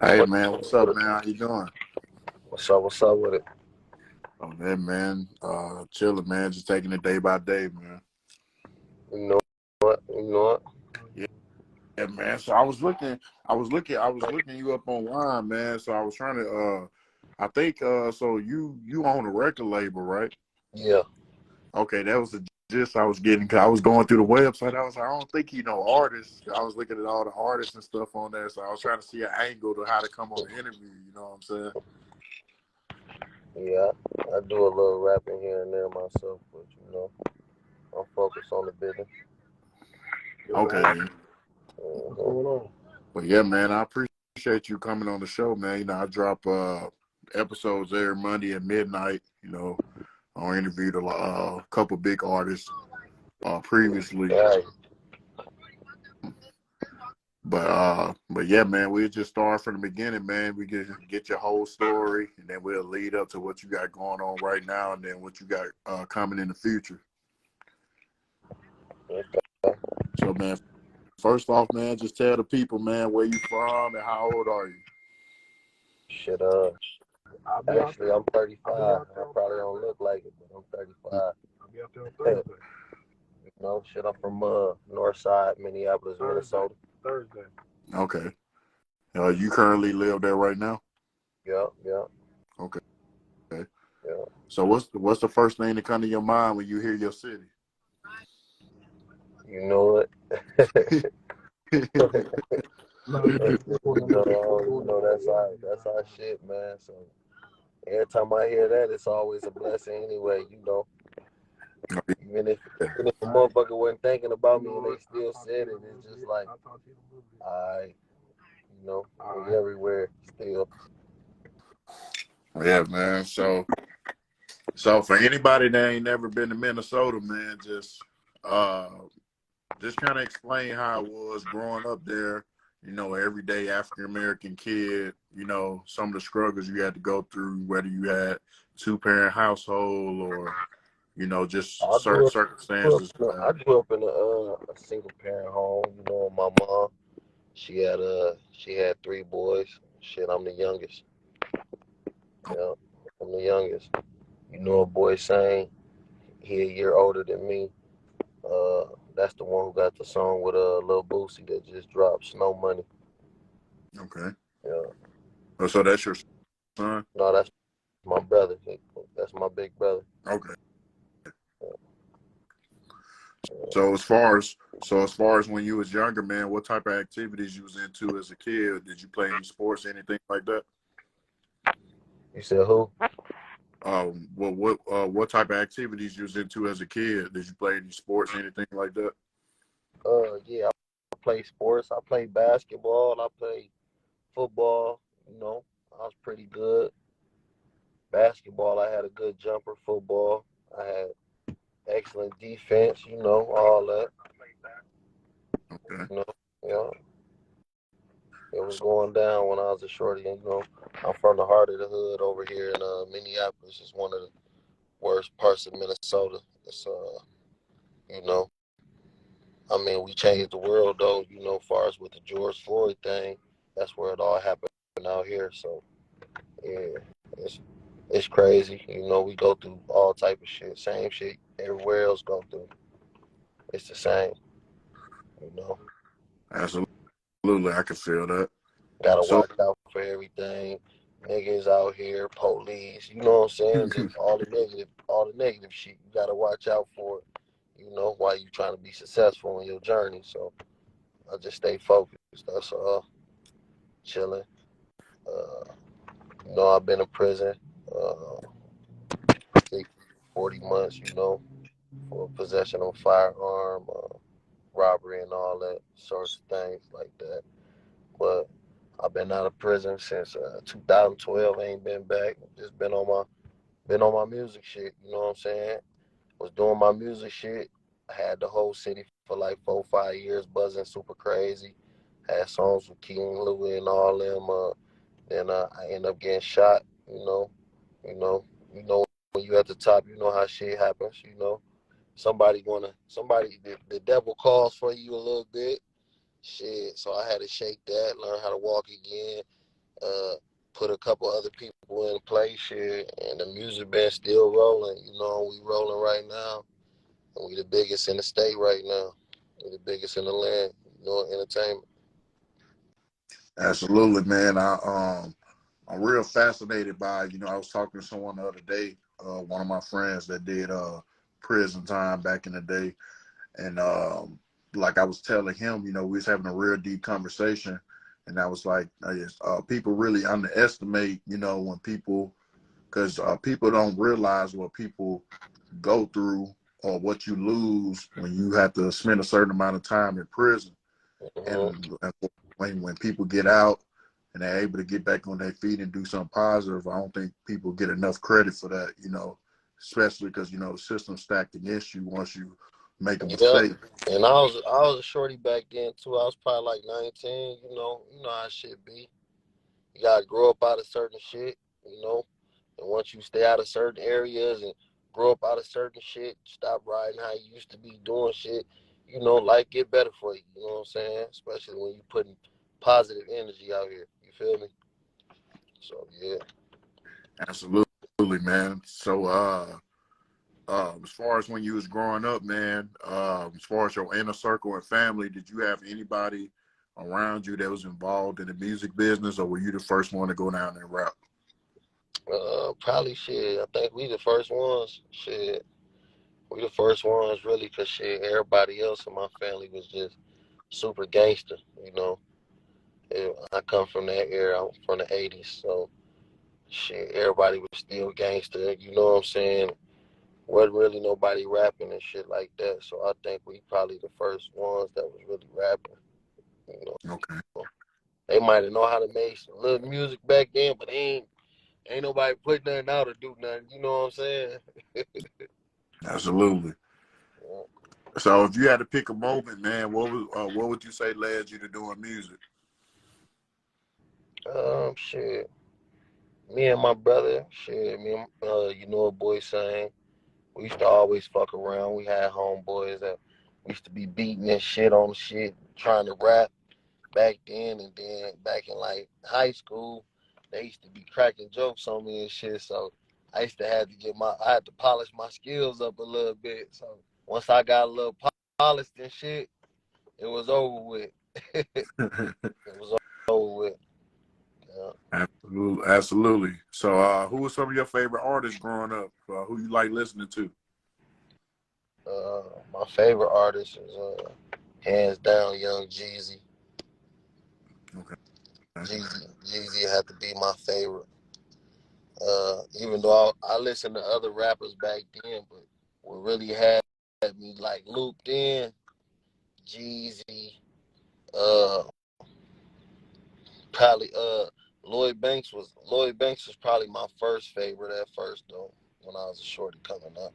Hey What, man, what's up, what, man? How you doing? what's up? What's up with it? Oh man, chilling, man. Just taking it day by day, man. You know what? You know what? Yeah, yeah, man. So I was looking you up online, man. So I was trying to, I think, so you own a record label, right? Yeah. Okay, that was the gist I was getting. Cause I was going through the website. I was like, I don't think you know artists. I was looking at all the artists and stuff on there, so I was trying to see an angle to how to come on the interview. You know what I'm saying? Yeah. I do a little rapping here and there myself, but I'm focused on the business. Okay, then. What's going on? But yeah, man, I appreciate you coming on the show, man. I drop episodes every Monday at midnight. I interviewed a couple big artists previously, Right. but yeah, man, we'll just start from the beginning, man. We get your whole story, and then we'll lead up to what you got going on right now, and then what you got coming in the future. Okay. So, man, first off, man, just tell the people, man, where you from and how old are you? Shit, actually, I'm 35. I probably don't look like it, but I'm 35. I'll be out there on Thursday. Shit, I'm from North Side, Minneapolis, Minnesota. Thursday. Okay. You currently live there right now? Yeah, yeah, Okay. yeah. So what's the first thing that come to your mind when you hear your city? You know it. That's our shit, man. So every time I hear that, it's always a blessing anyway. Even if a motherfucker wasn't thinking about me and they still said it, it's just like, I, we everywhere still. Yeah, man. So for anybody that ain't never been to Minnesota, man, uh just kind of explain how it was growing up there. Everyday African American kid. Some of the struggles you had to go through, whether you had 2-parent household or just I certain grew up, circumstances. I grew up in a single parent home. My mom, she had three boys. Shit, I'm the youngest. Yeah, I'm the youngest. A boy saying he a year older than me. Uh, that's the one who got the song with Lil Boosie that just dropped, Snow Money. Okay. Yeah. Oh, so that's your son? No, that's my brother. That's my big brother. Okay. Yeah. So as far as when you was younger, man, what type of activities you was into as a kid? Did you play any sports, anything like that? You said who? What type of activities you was into as a kid? Did you play any sports, anything like that? Yeah, I play sports. I play basketball. I play football. I was pretty good. Basketball, I had a good jumper. Football, I had excellent defense. All that. Okay. You know, yeah, it was going down when I was a shorty. And I'm from the heart of the hood over here in Minneapolis. It's one of the worst parts of Minnesota. It's you know, we changed the world though. As far as with the George Floyd thing, that's where it all happened out here. So yeah, it's it's crazy. We go through all type of shit. Same shit everywhere else go through. It's the same. You know, Absolutely, I can feel that. gotta So, watch out for everything. Niggas out here, police. You know what I'm saying? Just all the negative shit. You gotta watch out for it. While you trying to be successful in your journey. So I just stay focused. That's all. Chilling. Uh, I've been in prison. I think 40 months. For possession of a firearm, robbery, and all that sorts of things like that. But I've been out of prison since 2012. Ain't been back. Just been on my music shit. You know what I'm saying? Was doing my music shit. I had the whole city for like 4 or 5 years buzzing super crazy. Had songs with King Louis and all them. Then I ended up getting shot. You know, when you at the top, you know how shit happens. The devil calls for you a little bit. Shit, so I had to shake that, learn how to walk again. put a couple other people in place here, and the music been still rolling. You know, we rolling right now, and we the biggest in the state right now. We the biggest in the land. You know, entertainment. Absolutely, man. I'm real fascinated by, I was talking to someone the other day, one of my friends that did prison time back in the day. And like I was telling him, we was having a real deep conversation. And I was like, people really underestimate, when people, because people don't realize what people go through or what you lose when you have to spend a certain amount of time in prison. Mm-hmm. And when people get out and they're able to get back on their feet and do something positive, I don't think people get enough credit for that, especially because, the system's stacked against you once you make a Yep. mistake. And I was a shorty back then too. I was probably like 19. You know how shit be. You gotta grow up out of certain shit. You know, and once you stay out of certain areas and grow up out of certain shit, stop riding how you used to be doing shit. You know, life get better for you. You know what I'm saying? Especially when you putting positive energy out here. You feel me? So yeah. Absolutely, man. So, as far as when you was growing up, man, as far as your inner circle and family, did you have anybody around you that was involved in the music business, or were you the first one to go down and rap? Probably shit. I think we the first ones. Shit. We the first ones really, cause shit, everybody else in my family was just super gangster. You know, I come from that era. I'm from the '80s, so shit, everybody was still gangster. You know what I'm saying? Wasn't really nobody rapping and shit like that. So I think we probably the first ones that was really rapping. You know, Okay, they might have known how to make some little music back then, but ain't nobody put nothing out or do nothing. You know what I'm saying? absolutely. Yeah. So, if you had to pick a moment, man, what would you say led you to doing music? Shit. Me and my brother, shit. You know a boy saying. We used to always fuck around. We had homeboys that we used to be beating and shit on shit, trying to rap back then. And then back in like high school, they used to be cracking jokes on me and shit. So I used to have to I had to polish my skills up a little bit. So once I got a little polished and shit, it was over with. It was over with. Yeah. Absolutely, absolutely. So, who were some of your favorite artists growing up? Who you like listening to? My favorite artist is hands down Young Jeezy. Okay. Jeezy had to be my favorite. Even though I listened to other rappers back then, but what really had me like looped in, Jeezy, uh, probably Lloyd Banks was probably my first favorite at first though, when I was a shorty coming up.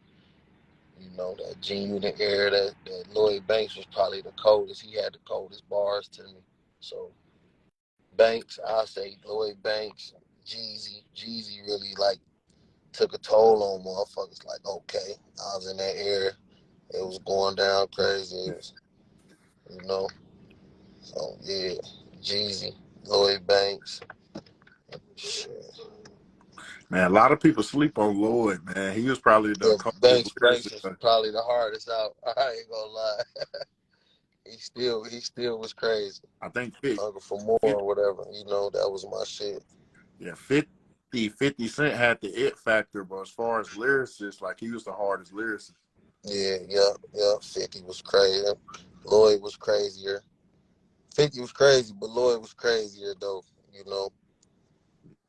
You know, that genuine era, that Lloyd Banks was probably the coldest. He had the coldest bars to me. So Banks, I say Lloyd Banks, Jeezy really like took a toll on motherfuckers. Like, okay, I was in that era. It was going down crazy. It was, you know. So yeah, Jeezy, Lloyd Banks, shit. Man, a lot of people sleep on Lloyd, man. He was probably the Yeah, coldest Banks is lyricist. probably the hardest out. I ain't gonna lie. He still was crazy. I think 50, Hunger for more 50, or whatever. You know, that was my shit. yeah, 50 Cent had the it factor, but as far as lyricists, like he was the hardest lyricist. Yeah. 50 was crazy. Lloyd was crazier. 50 was crazy, but Lloyd was crazier though. You know.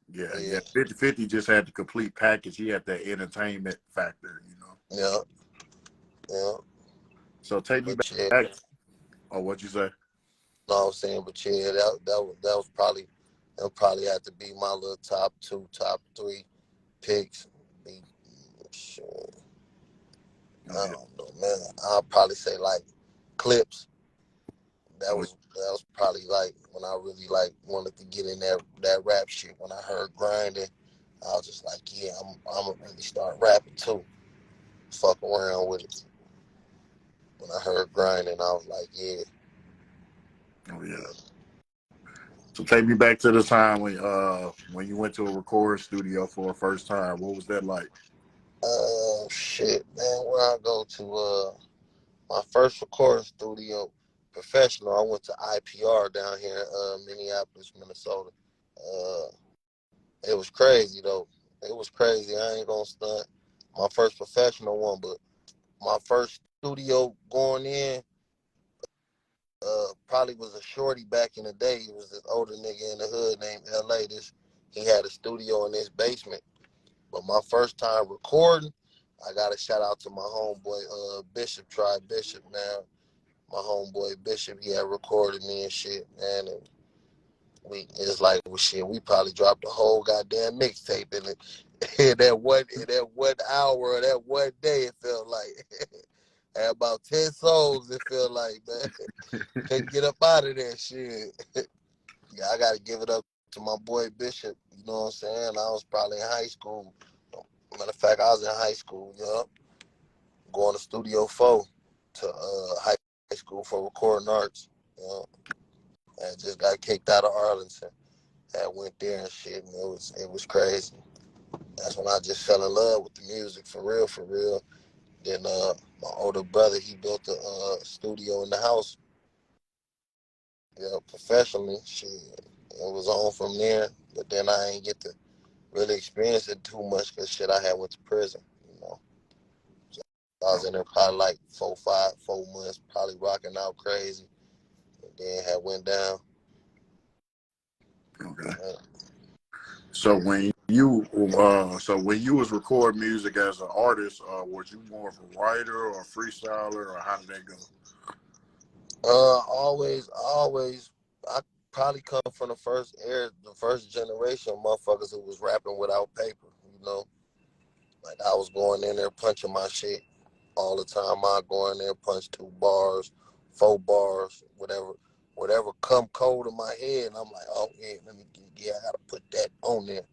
Yeah. Yeah, 50 just had the complete package. He had that entertainment factor. yeah, yeah. So take me But yeah, back. Oh, what you say? know what I'm saying? But yeah, that was probably had to be my little top two, top three picks. Be, shit, Oh I yeah. don't know, man. I'll probably say like Clips. That Oh, was that was probably like when I really like wanted to get in that rap shit. When I heard grinding, I was just like, yeah, I'm gonna really start rapping too. Fuck around with it. When I heard grinding, I was like, yeah, oh yeah. yeah. So take me back to the time when you went to a recording studio for the first time. What was that like? Shit, man. Where I go to, my first recording studio, professional. I went to IPR down here in Minneapolis, Minnesota. Uh, it was crazy though. It was crazy. I ain't gonna stunt. My first professional one, but my first studio going in, probably was a shorty back in the day. It was this older nigga in the hood named LA. He had a studio in his basement. But my first time recording, I got a shout out to my homeboy Bishop, Try Bishop, man. My homeboy Bishop, he had recorded me and shit, man. And it's like, well, shit, we probably dropped the whole goddamn mixtape in it. In that one hour or that one day, it felt like. Had about 10 songs, it felt like, man. Couldn't get up out of that shit. Yeah, I gotta give it up to my boy Bishop. You know what I'm saying? I was probably in high school. Matter of fact, I was in high school, going to Studio 4 to high school for recording arts. And just got kicked out of Arlington. I went there and shit, and it was crazy. That's when I just fell in love with the music for real, for real. Then my older brother, he built a studio in the house, professionally. Shit, it was on from there. But then I ain't get to really experience it too much because shit, I had went to prison. So I was in there probably like 4 months, probably rocking out crazy. And then had went down. Okay. Yeah. So when you was recording music as an artist, was you more of a writer or a freestyler, or how did that go? Always. I probably come from the first generation of motherfuckers who was rapping without paper. Like I was going in there punching my shit all the time. I go in there, punch 2 bars, 4 bars, whatever come cold in my head. And I'm like, oh yeah, I gotta put that on there,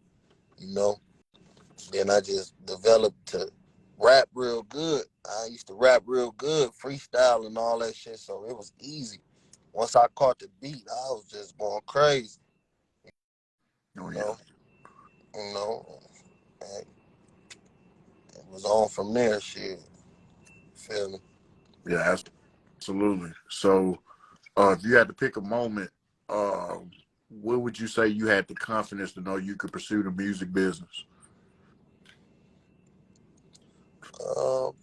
you know. Then I just developed to rap real good. I used to rap real good, freestyle and all that shit, so it was easy. Once I caught the beat, I was just going crazy, Oh you yeah, know, you know. And it was on from there, shit. Feel me? yeah, absolutely. So if you had to pick a moment, uh, what would you say you had the confidence to know you could pursue the music business?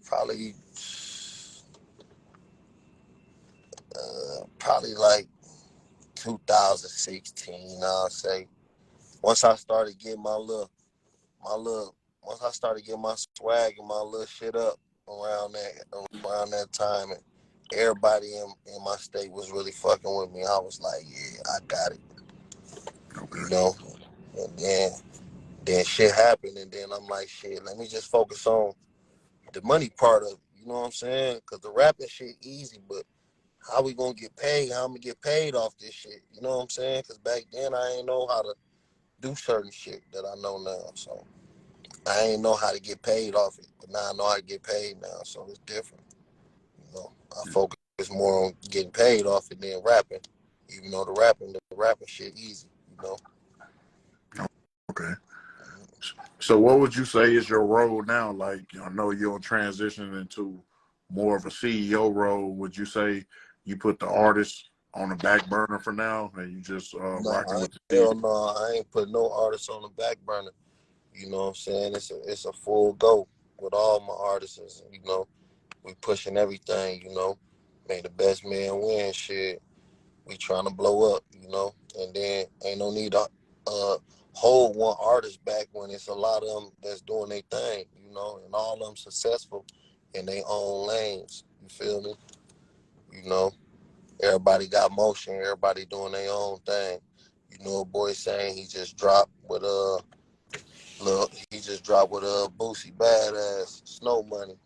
Probably, probably like 2016. I'll say. Once I started getting my little, once I started getting my swag and my little shit up around that time, and everybody in my state was really fucking with me. I was like, yeah, I got it, you Okay. know. And then shit happened, and then I'm like, shit, let me just focus on the money part of it. You know what I'm saying? Because the rapping shit easy, but how we gonna get paid? How I'm gonna get paid off this shit? You know what I'm saying? Because back then I ain't know how to do certain shit that I know now. So I ain't know how to get paid off it, but now I know how to get paid now. So it's different. I focus more on getting paid off it than rapping. Even though the rapping shit easy. You know. Okay. So what would you say is your role now? Like, I know you're transitioning into more of a CEO role. Would you say you put the artist on the back burner for now, and you just rocking No, with the CD? hell no, I ain't put no artists on the back burner. You know what I'm saying? It's a full go with all my artists. We pushing everything. May the best man win. Shit, we trying to blow up. And then ain't no need to hold one artist back when it's a lot of them that's doing their thing. And all of them successful in their own lanes. You feel me? You know, everybody got motion. Everybody doing their own thing. A boy saying he just dropped with Boosie Badass, Snow Money.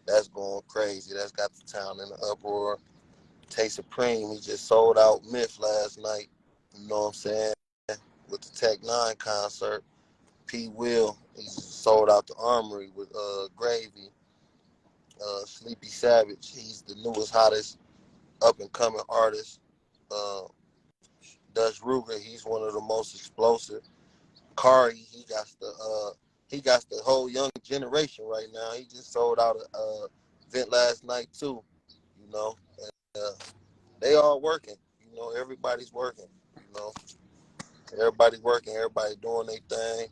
That's going crazy. That's got the town in the uproar. Tay Supreme, he just sold out Myth last night. You know what I'm saying? With the Tech Nine concert. P. Will, he sold out the Armory with Gravy. Sleepy Savage, he's the newest, hottest up and coming artist. Uh, Dutch Ruger, he's one of the most explosive. Kari, he got the whole young generation right now. He just sold out a event last night too. You know, and, they all working. You know, everybody's working. You know, everybody's working. Everybody doing their thing.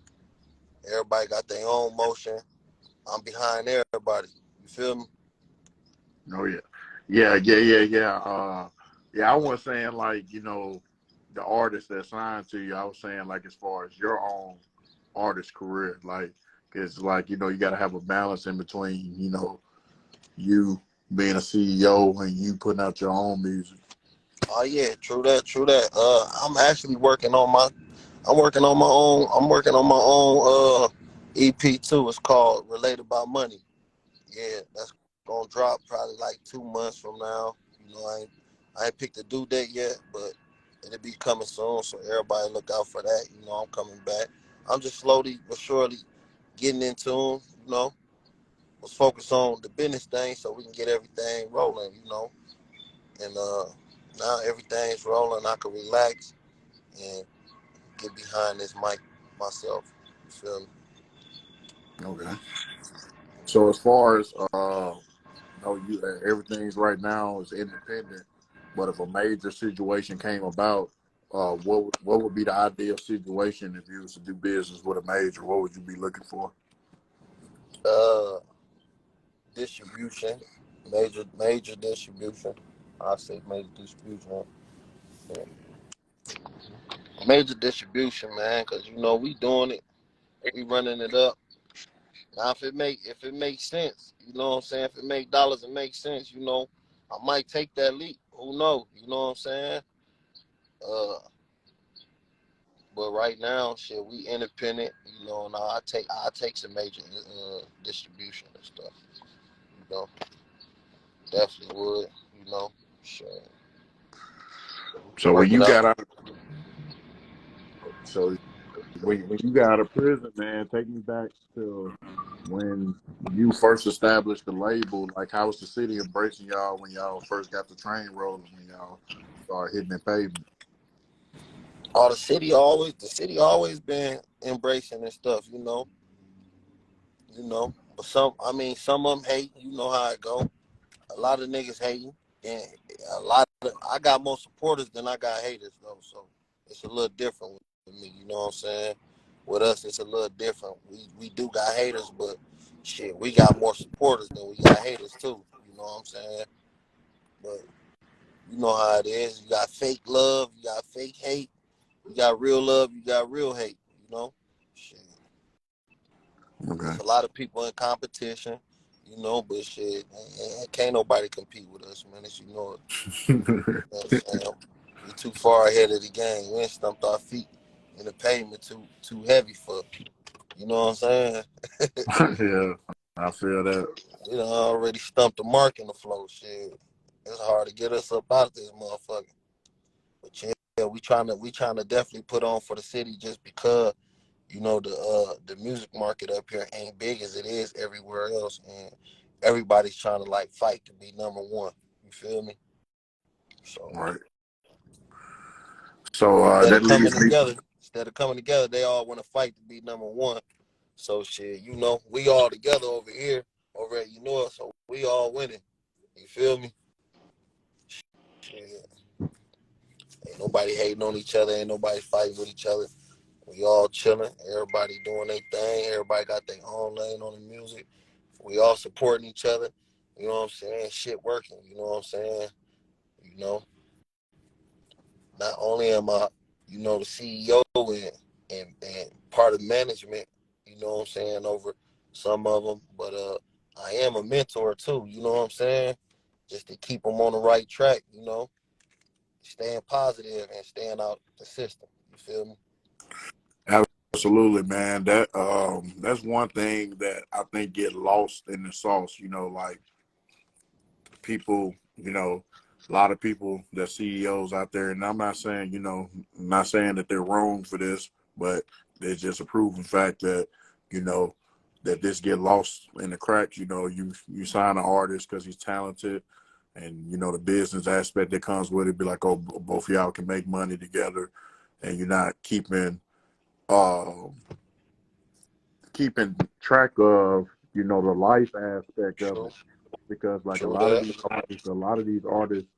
Everybody got their own motion. I'm behind everybody. You feel me? Oh yeah, yeah. Yeah, I wasn't saying like the artists that signed to you. I was saying like as far as your own artist career, like it's like you got to have a balance in between you being a CEO and you putting out your own music. Oh yeah, true that, true that. I'm actually working on my I'm working on my own EP too. It's called Related by Money. Yeah, that's gonna drop probably like 2 months from now. You know, I ain't picked the due date yet, but it'll be coming soon. So everybody look out for that. You know, I'm coming back. I'm just slowly but surely getting in tune. You know, let's focus on the business thing so we can get everything rolling. You know, and now everything's rolling. I can relax and get behind this mic myself. You feel me? Okay. So as far as everything's right now is independent, but if a major situation came about, what would be the ideal situation if you was to do business with a major? What would you be looking for? Uh, Distribution, major distribution. I say major distribution. Yeah. Major distribution, man, because you know we doing it, we running it up. Now if it makes sense, you know what I'm saying. If it make dollars and make sense, you know, I might take that leap. Who knows? You know what I'm saying? Uh, but right now, shit, we independent. You know, and I take some major distribution and stuff. You know, definitely would. You know, shit. So when Work it you got out. out, so when you got out of prison, man, take me back to when you first established the label. Like, how was the city embracing y'all when y'all first got the train rolling? When y'all started hitting the pavement? Oh, the city always been embracing and stuff, you know. But some of them hate. You know how it go. A lot of niggas hating, and I got more supporters than I got haters though. So it's a little different with me. You know what I'm saying? With us, it's a little different. We do got haters, but shit, we got more supporters than we got haters too. You know what I'm saying? But you know how it is. You got fake love, you got fake hate. You got real love, you got real hate, you know? Shit. Okay. There's a lot of people in competition, you know, but shit, can't nobody compete with us, man. As you know it. You know what I'm saying? We too far ahead of the game. We ain't stumped our feet in the pavement too heavy for, you know what I'm saying? Yeah, I feel that. We done already stumped the mark in the flow, shit. It's hard to get us up out of this motherfucker. But yeah, we trying to definitely put on for the city just because you know the music market up here ain't big as it is everywhere else, and everybody's trying to like fight to be number one. You feel me? So Right. So instead that of coming leads me. together, they all want to fight to be number one. So shit, you know, we all together over here, over at UKNOIT, so we all winning. You feel me? Shit. Ain't nobody hating on each other, ain't nobody fighting with each other. We all chilling. Everybody doing their thing. Everybody got their own lane on the music. We all supporting each other. You know what I'm saying? Shit working. You know what I'm saying? You know, not only am I, you know, the CEO and part of management. You know what I'm saying over some of them, but I am a mentor too. You know what I'm saying? Just to keep them on the right track. You know, staying positive and staying out the system. You feel me? Absolutely, man. That's one thing that I think get lost in the sauce. Like people, a lot of people that CEOs out there, and I'm not saying, I'm not saying that they're wrong for this, but there's just a proven fact that, you know, that this get lost in the cracks. You sign an artist because he's talented, and you know the business aspect that comes with it. Be like, oh, both of y'all can make money together, and you're not um, keeping track of you know the life aspect of True. it, because like True that. a lot of these artists,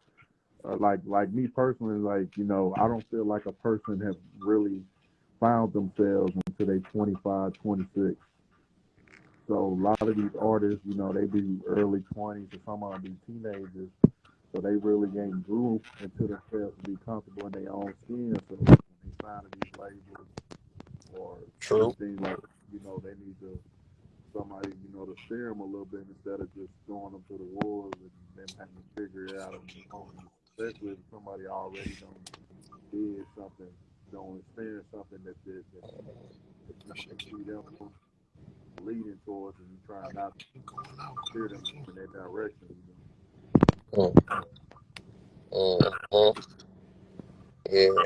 like me personally, like you know, I don't feel like a person have really found themselves until they 25, 26. So a lot of these artists, you know, they be early 20s, or some of them be teenagers. So they really ain't grew into themselves to be comfortable in their own skin. So when they sign to these labels or True. anything like, you know, they need to somebody, you know, to steer them a little bit instead of just throwing them to the wolves and them having to figure it out on their own. Especially if somebody already did something, don't experience something that you know you see them leading towards, and you try not to steer them in that direction. You know. Mm, mm. Yeah.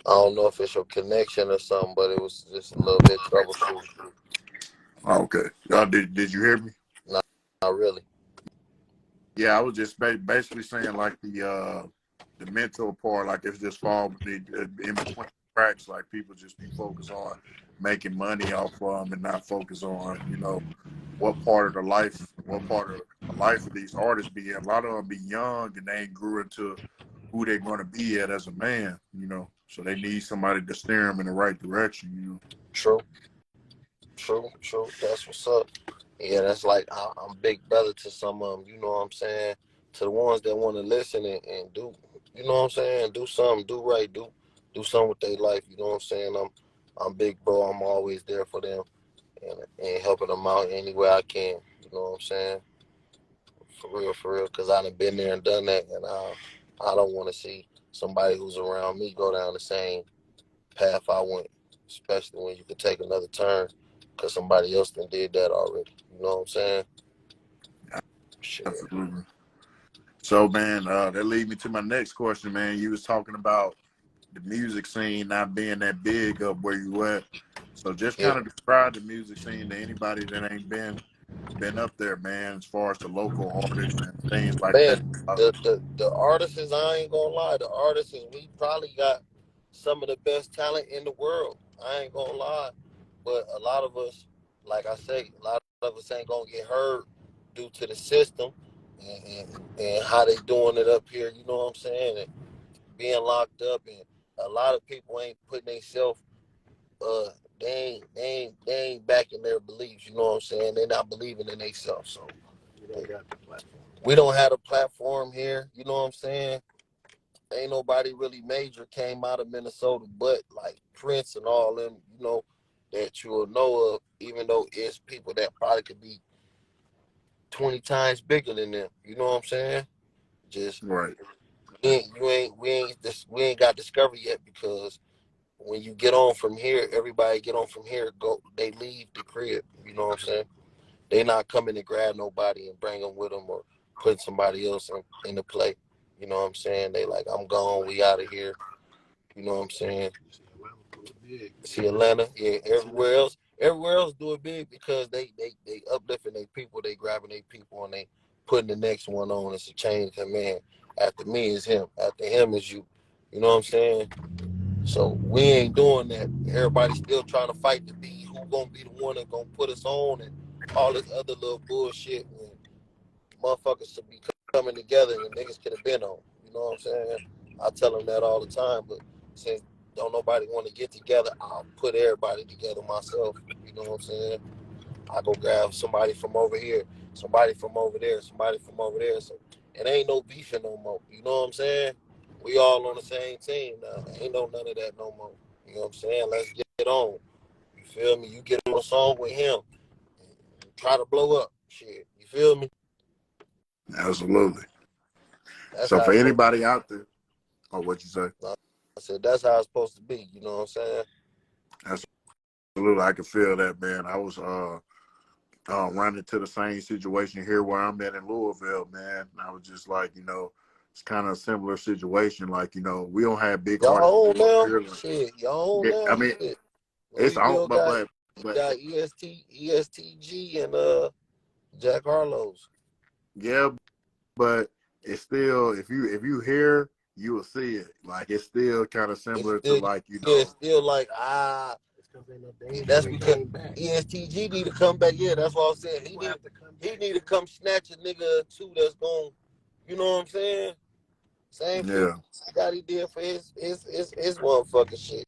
I don't know if it's your connection or something, but it was just a little bit troubleshooting. Okay. Did you hear me? Not really. Yeah, I was just basically saying like the mental part, like it's just fall in between cracks. Like people just be focused on making money off and not focus on you know what part of the life of these artists be in. A lot of them be young and they ain't grew into who they're going to be at as a man. You know, so they need somebody to steer them in the right direction. You know. True. True. That's what's up. Yeah, that's like I'm big brother to some of them. You know what I'm saying? To the ones that want to listen and do, you know what I'm saying? Do something, do right, do something with their life. You know what I'm saying? I'm big bro. I'm always there for them and helping them out any way I can. You know what I'm saying? For real. Cause I done been there and done that, and I don't want to see somebody who's around me go down the same path I went, especially when you could take another turn because somebody else done did that already. You know what I'm saying? Shit. Absolutely. So, man, that lead me to my next question, man. You was talking about the music scene not being that big up where you at. So, just Yeah. kind of describe the music scene to anybody that ain't been up there, man, as far as the local artists and things like Man, that. the artists, I ain't gonna lie, the artists, we probably got some of the best talent in the world. I ain't gonna lie. But a lot of us, like I say, a lot of us ain't gonna get heard due to the system and how they doing it up here, you know what I'm saying? And being locked up, and a lot of people ain't putting themselves uh they ain't backing their beliefs, you know what I'm saying? They're not believing in themselves. So we don't have a platform here, you know what I'm saying? Ain't nobody really major came out of Minnesota but like Prince and all them, you know, that you'll know of, even though it's people that probably could be 20 times bigger than them. You know what I'm saying? Just Right. we ain't got discovery yet because when you get on from here, everybody get on from here, they leave the crib. You know what I'm saying? They not coming to grab nobody and bring them with them or put somebody else in the play. You know what I'm saying? They like, I'm gone, we out of here. You know what I'm saying? See Atlanta, yeah. Everywhere else do it big because they uplifting their people, they grabbing their people, and they putting the next one on. It's a chain of command. After me is him. After him is you. You know what I'm saying? So we ain't doing that. Everybody's still trying to fight to be who gonna be the one that gonna put us on and all this other little bullshit. And motherfuckers should be coming together and niggas could have been on. You know what I'm saying? I tell them that all the time, but since don't nobody want to get together, I'll put everybody together myself. You know what I'm saying? I go grab somebody from over here, somebody from over there, somebody from over there. So it ain't no beefing no more. You know what I'm saying? We all on the same team now. Ain't no none of that no more. You know what I'm saying? Let's get on. You feel me? You get on a song with him. Try to blow up. Shit. You feel me? Absolutely. That's So, how for it's supposed to anybody be. out there, oh, what you say? I said that's how it's supposed to be. You know what I'm saying? Absolutely. I can feel that, man. I was run into the same situation here where I'm at in Louisville, man. I was just like, you know, it's kind of a similar situation. Like, you know, we don't have big artists Y'all own up now? here. Like, Shit, y'all own yeah, I now? mean, Shit. it's all, Louisville got but got ESTG and Jack Harlow's. yeah, but it's still if you hear, you will see it. Like it's still kind of It's similar to still, like yeah, it's still like that's because ESTG need to come back. Yeah, that's what I'm saying. He need to come snatch a nigga or two that's going, you know what I'm saying? Same shit yeah. Doedy did for his motherfucking shit.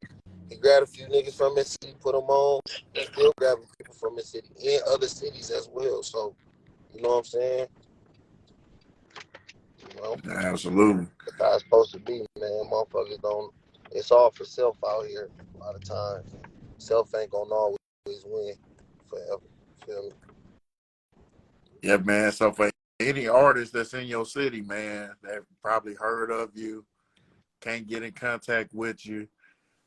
He grabbed a few niggas from his city, put them on. He's still grabbing people from his city and other cities as well. So, you know what I'm saying? You know, Absolutely. that's how it's supposed to be, man. Motherfuckers don't. It's all for self out here a lot of times. Self ain't gonna always win forever. Feel me? Yeah, man. So for any artist that's in your city, man, that probably heard of you, can't get in contact with you,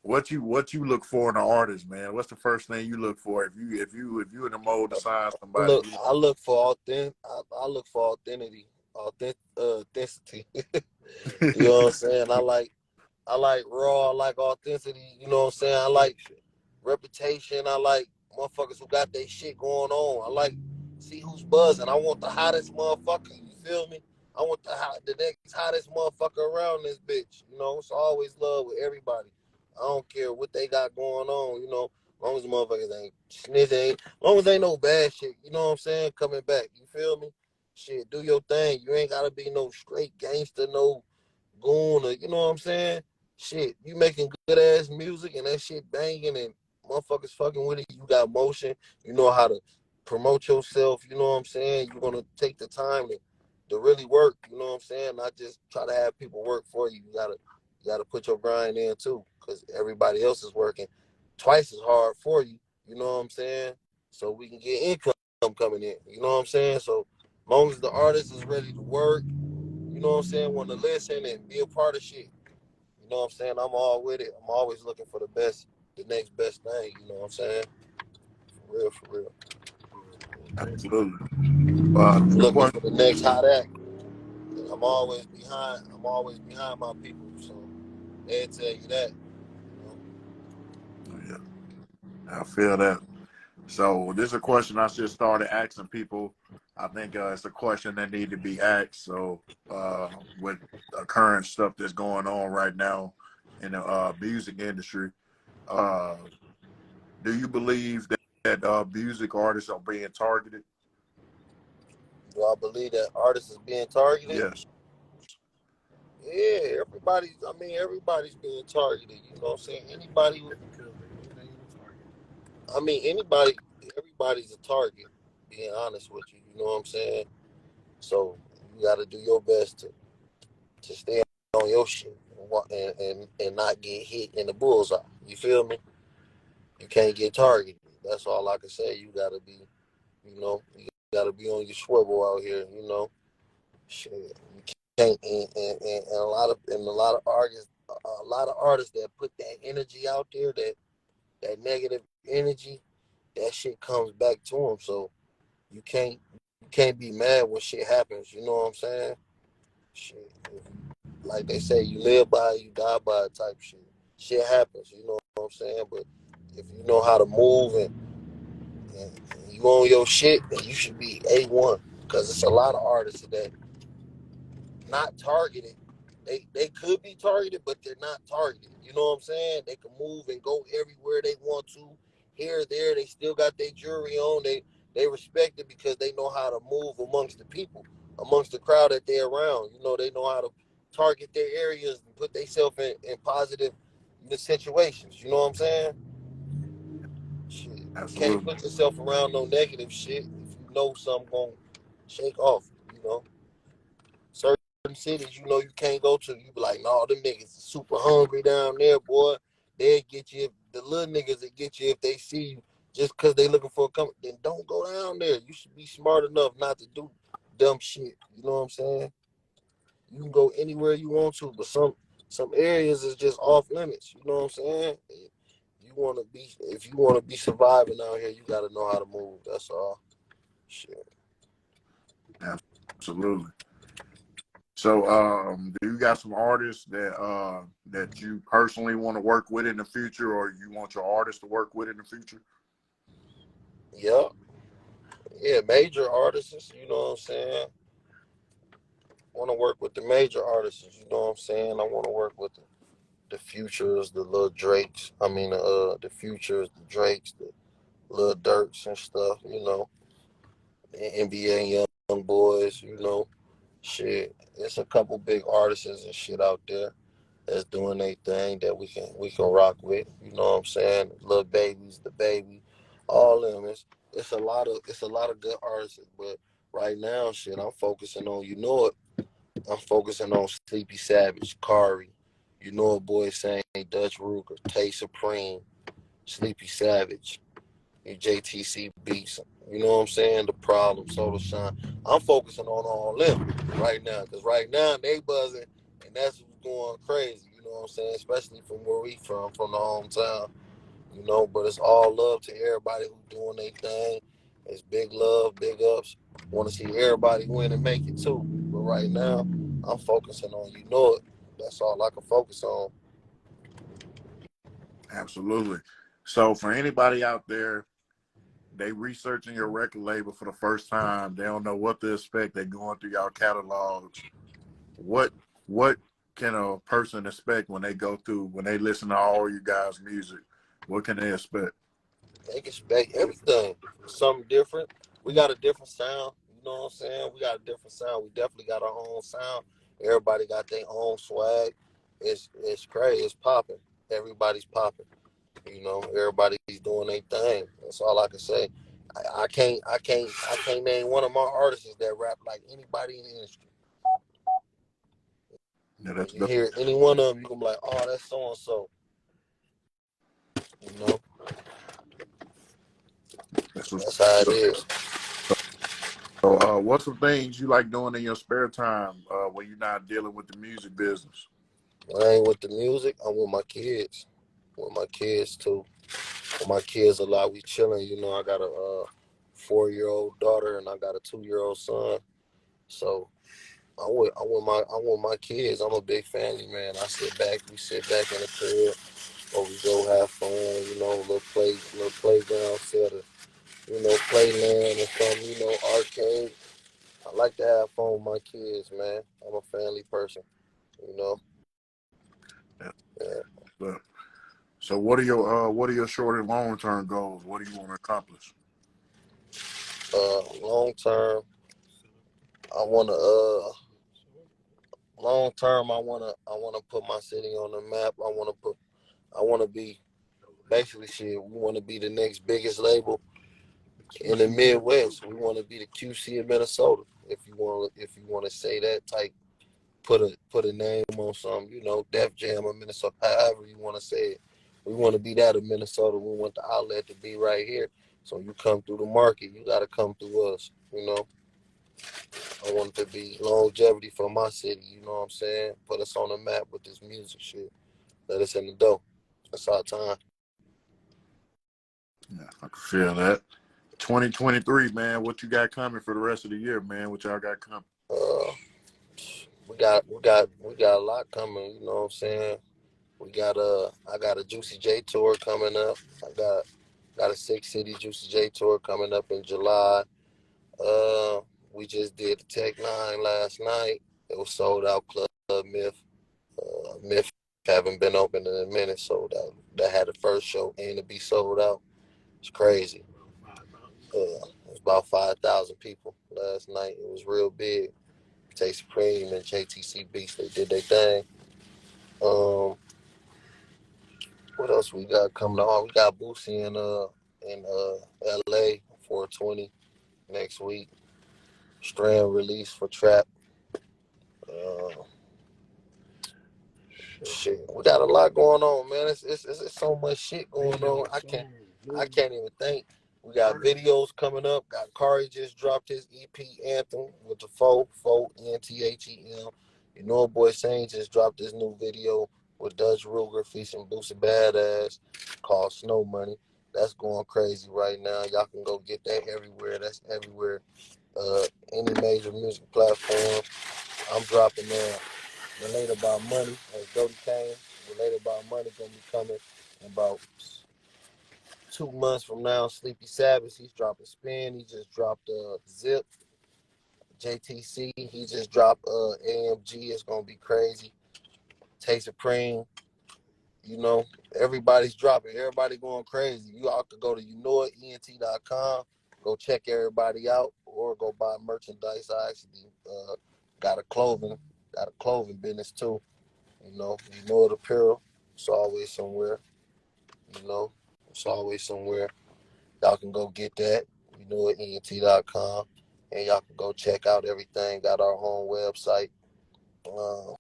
what you look for in an artist, man? What's the first thing you look for if you in the mode to sign somebody? I look for I look for authenticity. You know what I'm saying? I like raw, I like authenticity. You know what I'm saying? I like reputation. I like motherfuckers who got their shit going on. I like see who's buzzing. I want the hottest motherfucker. You feel me? I want the next hottest motherfucker around this bitch. You know, it's always love with everybody. I don't care what they got going on. You know, as long as the motherfuckers ain't snitching, as long as ain't no bad shit. You know what I'm saying? Coming back. You feel me? Shit, do your thing. You ain't gotta be no straight gangster, no goon, or you know what I'm saying? Shit, you making good ass music and that shit banging and motherfuckers fucking with it. You got motion. You know how to promote yourself. You know what I'm saying? You're gonna take the time to really work. You know what I'm saying? Not just try to have people work for you. You gotta put your grind in too, because everybody else is working twice as hard for you. You know what I'm saying? So we can get income coming in. You know what I'm saying? So as long as the artist is ready to work, you know what I'm saying, want to listen and be a part of shit. You know what I'm saying? I'm all with it. I'm always looking for the next best thing. You know what I'm saying? For real, for real. Absolutely. The Looking question. for the next hot act. And I'm always behind. I'm always behind my people. So they'll tell you that. You know? Yeah, I feel that. So this is a question I just started asking people. I think it's a question that need to be asked. So with the current stuff that's going on right now in the music industry, uh, do you believe that music artists are being targeted? Do I believe that artists is being targeted? Yes. Yeah, everybody's being targeted. You know what I'm saying? Anybody, everybody's a target. Being honest with you, you know what I'm saying? So you got to do your best to stay on your shit and not get hit in the bullseye. You feel me? You can't get targeted. That's all I can say. You got to be, you got to be on your swivel out here. You know, shit. You can't, and a lot of artists that put that energy out there, that negative energy, that shit comes back to them. So you can't be mad when shit happens. You know what I'm saying? Shit, like they say, you live by it, you die by it type shit. Shit happens. You know what I'm saying? But if you know how to move and you own your shit, then you should be A1. Because it's a lot of artists that not targeted. They could be targeted, but they're not targeted. You know what I'm saying? They can move and go everywhere they want to, here or there. They still got their jewelry on. They respect it because they know how to move amongst the people, amongst the crowd that they're around. You know, they know how to target their areas and put themselves in positive situations. You know what I'm saying? Shit. You can't Absolutely. put yourself around no negative shit if you know something gonna shake off. You know, certain cities, you know, you can't go to. You be like, no, them niggas is super hungry down there, boy. They'll get you. The little niggas that get you if they see you just because they looking for a company. Then don't go down there. You should be smart enough not to do dumb shit. You know what I'm saying? You can go anywhere you want to, but some areas is just off limits. You know what I'm saying? If you wanna be surviving out here, you gotta know how to move. That's all. Shit. Absolutely. So, do you got some artists that you personally want to work with in the future, or you want your artists to work with in the future? Yeah. Yeah, major artists, you know what I'm saying? want to work with the major artists. You know what I'm saying? I want to work with the Futures, the Lil Drakes. I mean, the Futures, the Drakes, the Lil Durks and stuff. You know, NBA young boys. You know, shit. It's a couple big artists and shit out there that's doing their thing that we can rock with. You know what I'm saying? Little babies, the baby, all of them. It's a lot of good artists, but right now, shit, I'm focusing on I'm focusing on Sleepy Savage, Kari, boy saying Dutch Ruger, Tay Supreme, Sleepy Savage, JTC Beats. You know what I'm saying? The Problem, Soda Shine. I'm focusing on all them right now, because right now they buzzing, and that's what's going crazy. You know what I'm saying? Especially from where we from the hometown. But it's all love to everybody who doing their thing. It's big love, big ups. Want to see everybody win and make it too. But right now, I'm focusing on it. That's all I can focus on. Absolutely. So for anybody out there, they researching your record label for the first time. They don't know what to expect. They going through y'all catalogs. What can a person expect when they listen to all you guys' music? What can they expect? They can expect everything. Something different. We got a different sound. You know what I'm saying? We got a different sound. We definitely got our own sound. Everybody got their own swag. It's crazy. It's popping. Everybody's popping. Everybody's doing their thing. That's all I can say. I can't name one of my artists that rap like anybody in the industry. Yeah, When that's you dope. hear any one of them, you can be like, oh, that's so and so. You know, That's what's that's how it up. is. So, what's some things you like doing in your spare time when you're not dealing with the music business? When I ain't with the music, I'm with my kids. With my kids too. With my kids a lot. We chilling. I got a 4-year-old daughter and I got a 2-year-old son. So I'm with my kids. I'm a big family man. We sit back in the crib, or we go have fun. Little playground set, playland or something. Arcade. I like to have fun with my kids, man. I'm a family person. You know. Yeah. Yeah. But, so, what are your short and long term goals? What do you want to accomplish? Long term, I wanna long term, I wanna put my city on the map. I wanna be basically shit. We wanna be the next biggest label in the Midwest. We wanna be the QC of Minnesota. If you wanna say that type, put a name on something. Def Jam of Minnesota. However you wanna say it. We wanna be that of Minnesota. We want the outlet to be right here. So you come through the market, you gotta come through us. I want it to be longevity for my city, you know what I'm saying? Put us on the map with this music shit. Let us in the dough. That's our time. Yeah, I can feel that. 2023, man. What you got coming for the rest of the year, man? What y'all got coming? Uh, we got a lot coming, you know what I'm saying? I got a Juicy J tour coming up. I got a 6 city Juicy J tour coming up in July. Uh we just did the Tech Nine last night. It was sold out. Club Myth. Myth haven't been open in a minute, so that had the first show and to be sold out. It's crazy. It was about 5,000 people last night. It was real big. Tay Supreme and JTC Beats, they did their thing. What else we got coming on? We got Boosie in LA 420 next week. Strand release for Trap. Uh, Shit, we got a lot going on, man. It's so much shit going on. I can't even think. We got videos coming up. Got Kari just dropped his EP Anthem with the Fo Anthem. Boy Sane just dropped this new video with Dutch Ruger featuring Boosie Badass called Snow Money. That's going crazy right now. Y'all can go get that everywhere. That's everywhere. Any major music platform. I'm dropping that. Relate About Money, as Doedy came. Relate About Money gonna be coming in about 2 months from now. Sleepy Savage, he's dropping Spin. He just dropped Zip. JTC, he just dropped AMG. It's gonna be crazy. Tay Supreme, you know, everybody's dropping. Everybody going crazy. You all could go to UKNOIT.com, go check everybody out, or go buy merchandise. I actually got a clothing business too. You know it apparel. It's always somewhere. You know, it's always somewhere. Y'all can go get that. UKNOIT.com, and y'all can go check out everything. Got our own website. Um,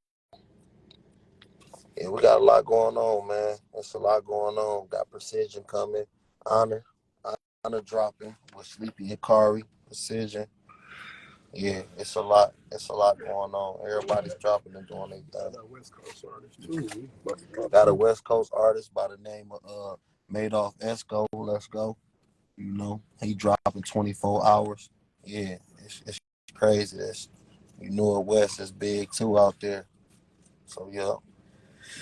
Yeah, we got a lot going on, man. There's a lot going on. Got Precision coming. Honor. Honor dropping with Sleepy Hikari. Precision. Yeah, it's a lot. It's a lot going on. Everybody's dropping and doing their thing. Got a West Coast artist too. Got a West Coast artist by the name of Madoff Esco. Let's go. You know, he dropping 24 hours. Yeah, it's crazy. West is big too out there. So yeah,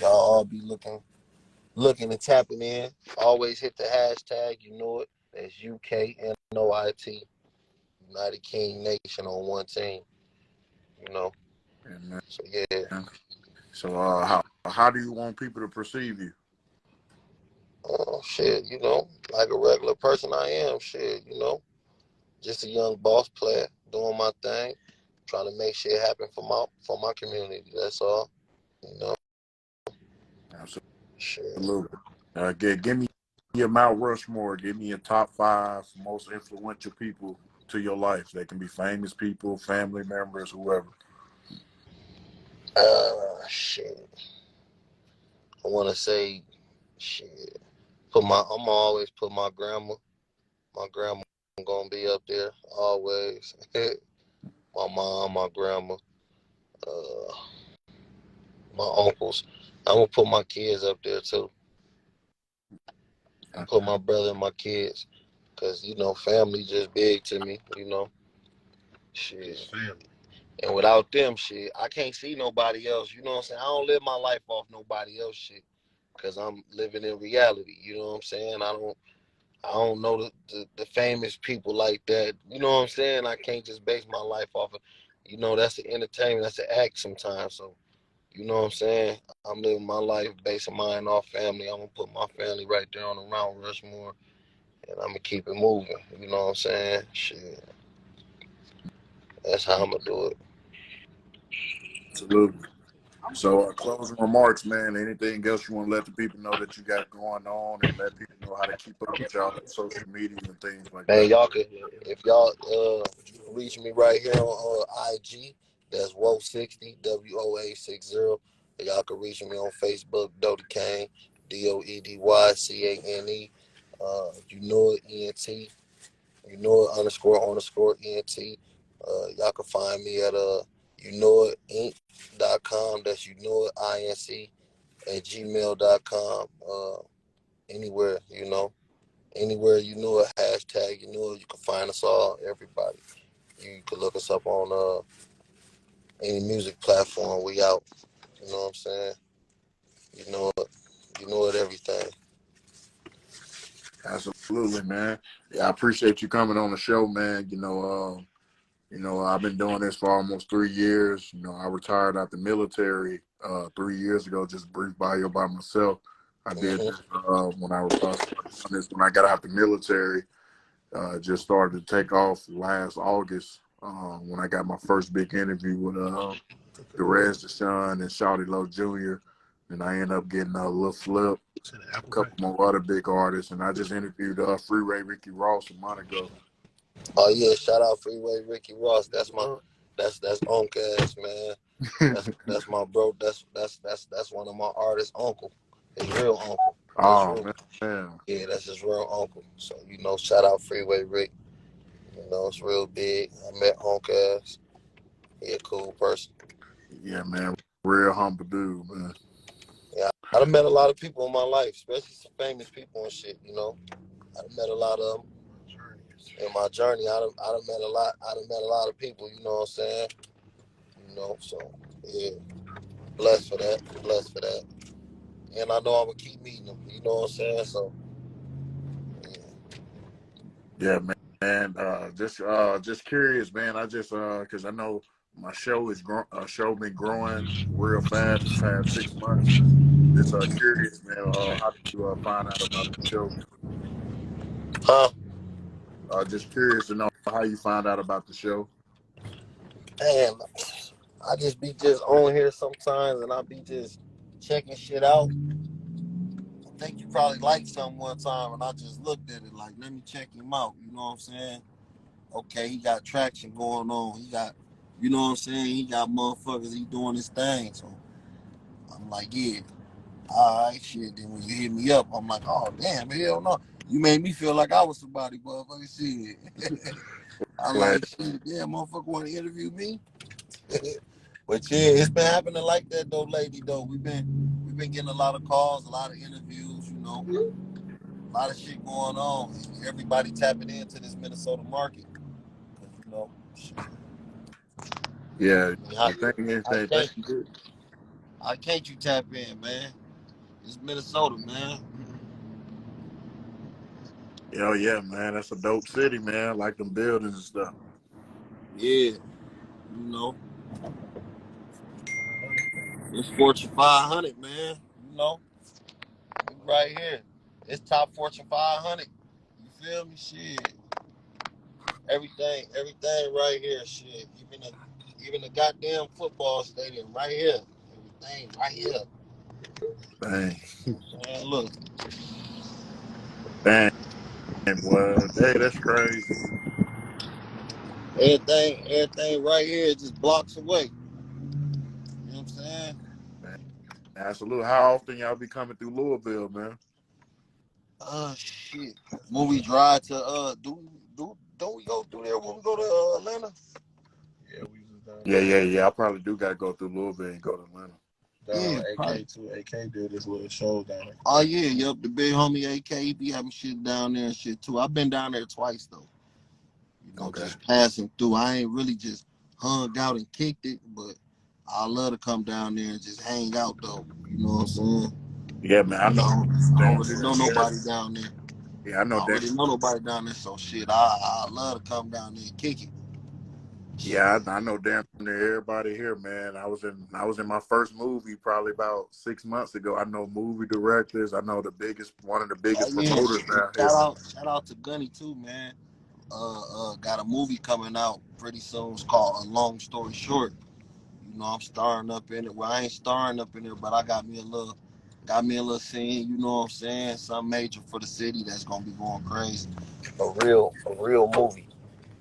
y'all all be looking and tapping in. Always hit the hashtag, you know it. That's UKNOIT, United King Nation on one team. You know. And, So yeah. so how do you want people to perceive you? Shit, like a regular person I am, just a young boss player doing my thing, trying to make shit happen for my community. That's all. You know. Absolutely. Give me your Mount Rushmore. Give me your top 5 most influential people to your life. They can be famous people, family members, whoever. Shit. I want to say, shit. I'm always put my grandma. My grandma gonna be up there always. My mom, my grandma, uh, my uncles. I'm gonna put my kids up there too. And put my brother and my kids, cause family just big to me. Shit. And without them, shit, I can't see nobody else. You know what I'm saying? I don't live my life off nobody else shit, cause I'm living in reality. You know what I'm saying? I don't know the famous people like that. You know what I'm saying? I can't just base my life off of, that's the entertainment, that's the act sometimes. So, you know what I'm saying? I'm living my life basing mine off family. I'm going to put my family right there on the Mount Rushmore, and I'm going to keep it moving. You know what I'm saying? Shit. That's how I'm going to do it. Absolutely. So, closing remarks, man. Anything else you want to let the people know that you got going on, and let people know how to keep up with y'all on social media and things like Man, that? y'all could, if y'all reach me right here on IG, that's WO60, WOA60. Y'all can reach me on Facebook, Doedy Kane, DOEDYCANE. You know it, ENT. You know it __ ENT. Y'all can find me at YouKnowIt.Inc.com. That's YouKnowIt, at gmail.com. Anywhere, anywhere a hashtag, you can find us all, everybody. You can look us up on any music platform. We out. You know what I'm saying? You know it. You know it, everything. Absolutely, man. Yeah, I appreciate you coming on the show, man. I've been doing this for almost 3 years. I retired out the military 3 years ago. Just a brief bio by myself. I did this when I started doing this when I got out the military. Just started to take off last August when I got my first big interview with Derez Deshawn and Shawty Low Jr. And I ended up getting a little flip, a couple more other big artists, and I just interviewed Freeway Ricky Ross a month ago. Oh yeah, shout out Freeway Ricky Ross. That's Unc ass, man. That's my bro. That's one of my artists' uncle. His real uncle. Oh man. Yeah, that's his real uncle. So shout out Freeway Rick. It's real big. I met Unc ass. He a cool person. Yeah, man. Real humble dude, man. Yeah, I done met a lot of people in my life, especially some famous people and shit. I done met a lot of them in my journey. I done met a lot. I done met a lot of people. You know what I'm saying? So yeah, blessed for that. Blessed for that. And I know I'm gonna keep meeting them. You know what I'm saying? So Yeah, man. And just curious, man. I just because I know my show been growing real fast the past 6 months. Just curious, man. How did you find out about the show? Huh? Just curious to know how you find out about the show. Damn, I just be just on here sometimes, and I be just checking shit out. I think you probably liked something one time, and I just looked at it like, let me check him out. You know what I'm saying? Okay, he got traction going on. He got, you know what I'm saying? He got motherfuckers. He doing his thing. So I'm like, yeah, all right, shit. Then when you hit me up, I'm like, oh damn, hell no. You made me feel like I was somebody, motherfucker. Shit. I Well, like shit. Damn, motherfucker want to interview me. But yeah, it's been happening like that though, lately though. We've been getting a lot of calls, a lot of interviews, you know, a lot of shit going on. Everybody tapping into this Minnesota market. You know, shit. yeah, How, the thing is, how they can't how can't you tap in, man? It's Minnesota, man. oh yeah, man, that's a dope city, man. I like them buildings and stuff. Yeah, you know, it's Fortune 500, man. You know, right here. It's top Fortune 500. You feel me? Shit. Everything right here. Shit. Even the goddamn football stadium right here. Everything right here. Dang, Man, look. dang, boy, hey, that's crazy. Everything right here is just blocks away. You know what I'm saying? Man, absolutely. How often y'all be coming through Louisville, man? Shit. When we drive to don't we go through there when we go to Atlanta? Yeah, we was down Yeah, there. yeah, yeah. I probably do gotta go through Louisville and go to Atlanta. Down yeah, AK too. AK did this little show down there. Oh yeah, yep. The big homie AK, he be having shit down there and shit too. I've been down there twice though. You know, Okay. just passing through. I ain't really just hung out and kicked it, but I love to come down there and just hang out though. You know what I'm saying? Yeah, man. I You know know, I don't down really there. know nobody down there. Yeah, I know I don't that. really know nobody down there, so shit, I love to come down there and kick it. Yeah, I know damn near everybody here, man. I was in my first movie probably about 6 months ago. I know movie directors. I know one of the biggest Yeah, promoters down here. shout out to Gunny too, man. Got a movie coming out pretty soon. It's called A Long Story Short. You know, I'm starring up in it. Well, I ain't starring up in it, but I got me a little scene. You know what I'm saying? Something major for the city that's gonna be going crazy. A real movie.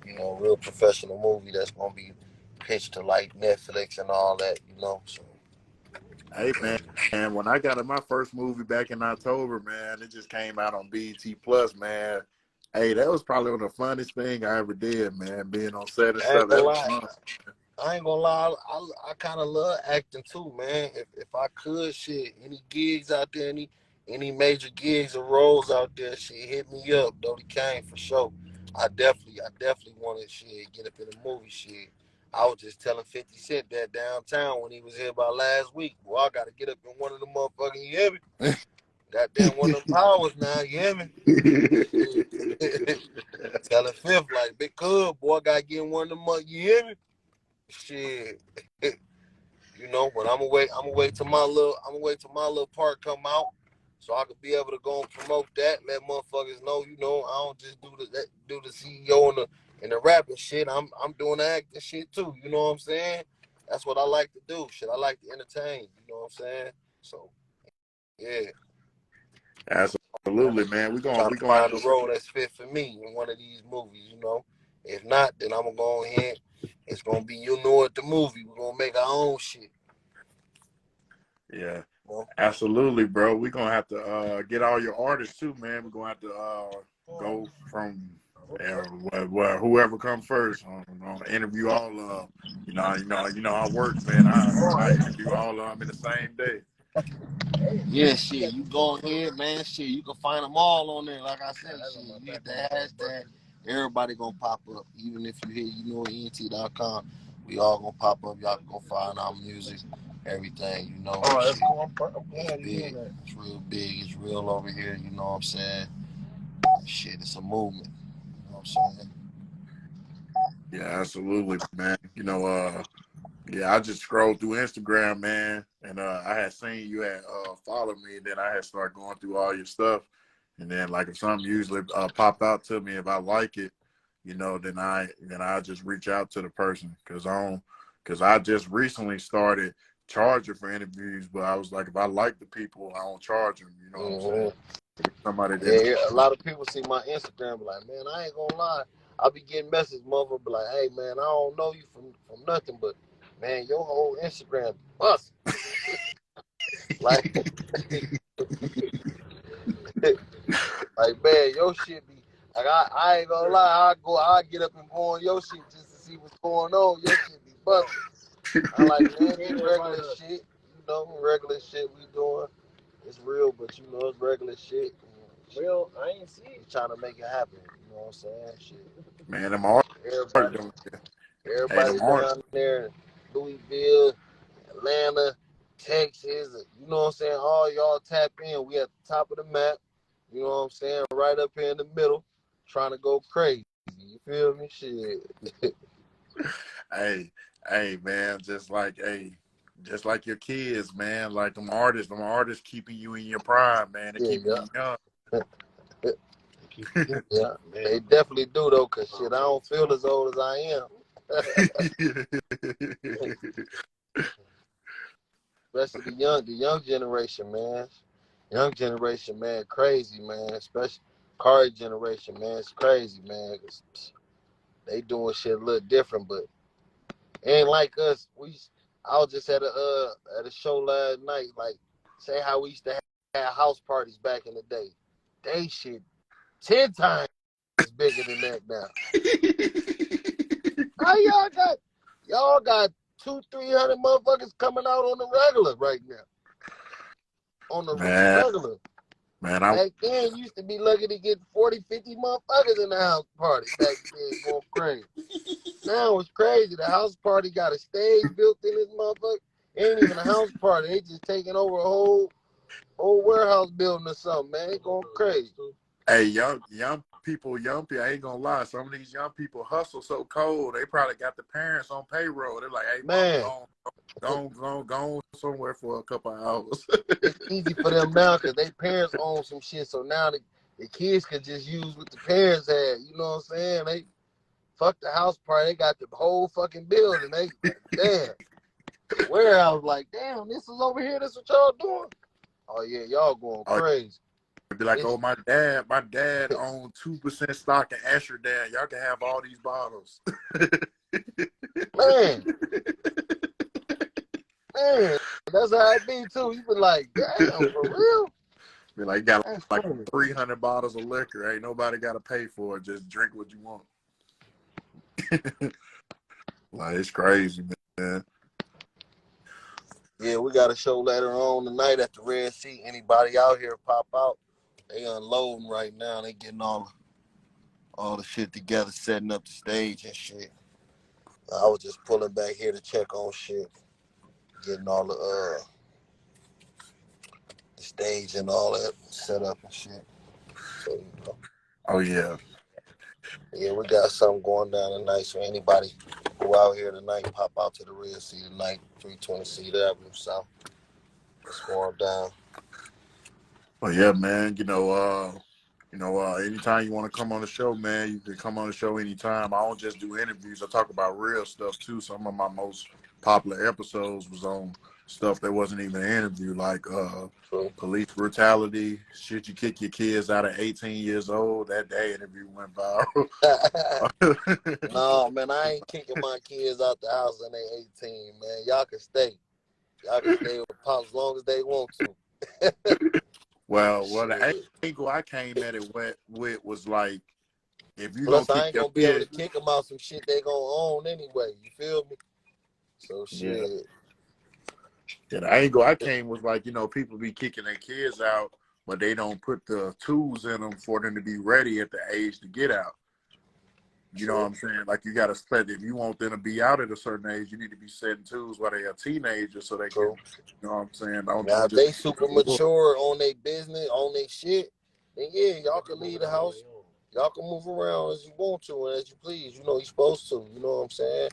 You know, a real professional movie that's gonna be pitched to like Netflix and all that. You know, so Hey, man. And when I got in my first movie back in October, man, it just came out on BET Plus, man. Hey, that was probably one of the funniest thing I ever did, man. Being on set and I ain't stuff. gonna That was lie. fun. I ain't gonna lie, I kind of love acting too, man. If I could, shit, any gigs out there, any major gigs or roles out there, shit, hit me up, Doedy Kane for sure. I definitely want to shit get up in the movie shit. I was just telling 50 Cent that downtown when he was here about last week. Boy, I gotta get up in one of them motherfucking, you hear me? Goddamn one of them powers now, you hear me? Shit. Telling Fifth like Big Cub, boy, I gotta get in one of them, you hear me? Shit. You know, but I'm gonna wait till my little part come out, so I could be able to go and promote that. Let motherfuckers know, you know, I don't just do the CEO and the rapping shit. I'm doing the acting shit too. You know what I'm saying? That's what I like to do. Shit, I like to entertain. You know what I'm saying? So yeah, Absolutely, man. We're gonna trying we to gonna have find to a role that's fit for me in one of these movies. You know, if not, then I'm gonna go ahead. It's gonna be the movie. We're gonna make our own shit. yeah. You know? Absolutely, bro. We're gonna have to get all your artists too, man. We're gonna have to go from whoever comes first. Interview all of them. You know how it works, man. I interview all of them in the same day. Yeah, shit. You go ahead, man. Shit, you can find them all on there. Like I said, shit. You hit that hashtag, everybody gonna pop up. Even if you hit, UKNOIT.com, we all gonna pop up. Y'all can go find our music, everything. You know. Oh, that's cool. It's big. It's real big. It's real over here. You know what I'm saying? Shit, it's a movement. You know what I'm saying? Yeah, absolutely, man. Yeah, I just scrolled through Instagram, man, and I had seen you had followed me, and then I had started going through all your stuff, and then like if something usually pop out to me, if I like it, then I just reach out to the person because I just recently started charging for interviews, but I was like, if I like the people, I don't charge them. You know what I'm saying? Somebody Yeah, that a lot of people see my Instagram, be like, man, I ain't gonna lie. I be getting messages, motherfucker, be like, hey, man, I don't know you from nothing, but, man, your whole Instagram bust. Like, like, man, your shit be, like, I ain't gonna lie. I get up and go on your shit just to see what's going on. Your shit be busting. I like, man, this regular shit, regular shit we doing. It's real, but, it's regular shit. Real, I ain't see it. Trying to make it happen. You know what I'm saying? Shit. man, them art, Everybody. them, hey, Everybody them art, down there, Louisville, Atlanta, Texas, you know what I'm saying? All y'all tap in. We at the top of the map, you know what I'm saying? Right up here in the middle, trying to go crazy. You feel me? Shit. hey, man, just like your kids, man, like them artists keeping you in your prime, man. They keeping you young. Yeah, they definitely do though, cause shit, I don't feel as old as I am. Especially the young generation, man. Young generation, man, crazy, man. Especially car generation, man, it's crazy, man. They doing shit a little different, but ain't like us. I was just at a show last night, like say how we used to have house parties back in the day. They shit 10 times bigger than that now. How y'all got 200-300 motherfuckers coming out on the regular right now. On the regular. Man, back then, you used to be lucky to get 40, 50 motherfuckers in the house party back then going crazy. Now it's crazy. The house party got a stage built in this motherfucker. Ain't even a house party. They just taking over a whole warehouse building or something, man. They going crazy. hey, young people, I ain't gonna lie. Some of these young people hustle so cold. They probably got the parents on payroll. They're like, hey, man, go somewhere for a couple of hours. It's easy for them now because they parents own some shit. So now the kids can just use what the parents had. You know what I'm saying? They fuck the house party. They got the whole fucking building. They like, damn. The warehouse like, damn, this is over here. This what y'all doing? Oh yeah, y'all going crazy. Be like, oh, my dad owned 2% stock in Amsterdam. Y'all can have all these bottles. Man, that's how it be too. You be like, damn, for real? Be like, got like 300 bottles of liquor. Ain't nobody got to pay for it. Just drink what you want. Like, it's crazy, man. Yeah, we got a show later on tonight at the Red Sea. Anybody out here pop out? They unloading right now. They getting all the shit together, setting up the stage and shit. I was just pulling back here to check on shit, getting all the stage and all that set up and shit. So Oh yeah. Yeah, we got something going down tonight. So anybody who out here tonight, pop out to the Red Sea tonight, 320 Cedar Avenue South. It's going down. Well, yeah, man. Anytime you want to come on the show, man, you can come on the show anytime. I don't just do interviews. I talk about real stuff too. Some of my most popular episodes was on stuff that wasn't even an interview, like police brutality, should you kick your kids out at 18 years old? That interview went viral. No, man, I ain't kicking my kids out the house when they 18, man. Y'all can stay. Y'all can stay with Pop as long as they want to. Well, the angle I came at it with was like, if you Plus, gonna I kick ain't your gonna be able to kick them out some shit they gonna own anyway. You feel me? So shit. Yeah, the angle I came was like, people be kicking their kids out, but they don't put the tools in them for them to be ready at the age to get out. You know what I'm saying? Like, you got to spend, if you want them to be out at a certain age, you need to be setting tools while they're a teenager so they can, you know what I'm saying? Now, if they super mature on their business, on their shit, then yeah, y'all can leave the house. Y'all can move around as you want to and as you please. You know, you're supposed to. You know what I'm saying?